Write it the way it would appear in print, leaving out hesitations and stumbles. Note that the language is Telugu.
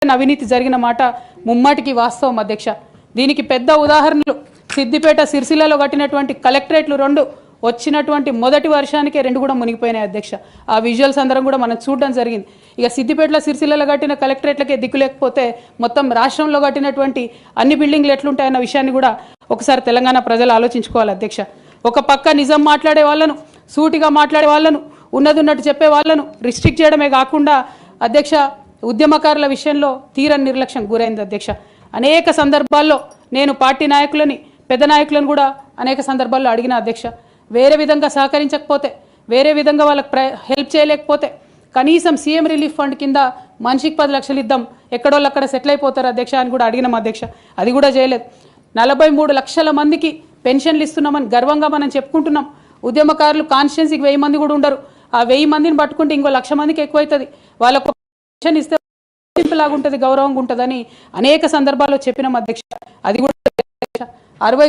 అవినీతి జరిగిన మాట ముమ్మాటికి వాస్తవం అధ్యక్ష. దీనికి పెద్ద ఉదాహరణలు సిద్దిపేట సిరిసిల్లలో కట్టినటువంటి కలెక్టరేట్లు 2 వచ్చినటువంటి మొదటి వర్షానికే 2 కూడా మునిగిపోయినాయి అధ్యక్ష. ఆ విజువల్స్ అందరం కూడా మనం చూడడం జరిగింది. ఇక సిద్దిపేటలో సిరిసిల్లలో కట్టిన కలెక్టరేట్లకే దిక్కు లేకపోతే మొత్తం రాష్ట్రంలో కట్టినటువంటి అన్ని బిల్డింగ్లు ఎట్లుంటాయన్న విషయాన్ని కూడా ఒకసారి తెలంగాణ ప్రజలు ఆలోచించుకోవాలి అధ్యక్ష. ఒక పక్క నిజం మాట్లాడే వాళ్ళను, సూటిగా మాట్లాడే వాళ్ళను, ఉన్నట్టు చెప్పే వాళ్ళను రిస్ట్రిక్ట్ చేయడమే కాకుండా అధ్యక్ష ఉద్యమకారుల విషయంలో తీరని నిర్లక్ష్యం గురైంది అధ్యక్ష. అనేక సందర్భాల్లో నేను పార్టీ నాయకులని, పెద్ద నాయకులను కూడా అనేక సందర్భాల్లో అడిగిన అధ్యక్ష. వేరే విధంగా సహకరించకపోతే, వేరే విధంగా వాళ్ళకి హెల్ప్ చేయలేకపోతే కనీసం సీఎం రిలీఫ్ ఫండ్ కింద మనిషికి 10 లక్షలు ఇద్దాం, ఎక్కడోళ్ళు అక్కడ సెటిల్ అయిపోతారు అధ్యక్ష అని కూడా అడిగినాం అధ్యక్ష. అది కూడా చేయలేదు. 43 లక్షల మందికి పెన్షన్లు ఇస్తున్నామని గర్వంగా మనం చెప్పుకుంటున్నాం. ఉద్యమకారులు కాన్స్టిట్యున్సీకి 1000 మంది కూడా ఉండరు. ఆ 1000 మందిని పట్టుకుంటే ఇంకో 1,00,000 మందికి ఎక్కువైతుంది. వాళ్ళకు పెన్షన్ ఇస్తే లాగుంటుంది, గౌరవంగా ఉంటుందని అనేక సందర్భాల్లో చెప్పినాం అధ్యక్ష. అది కూడా 60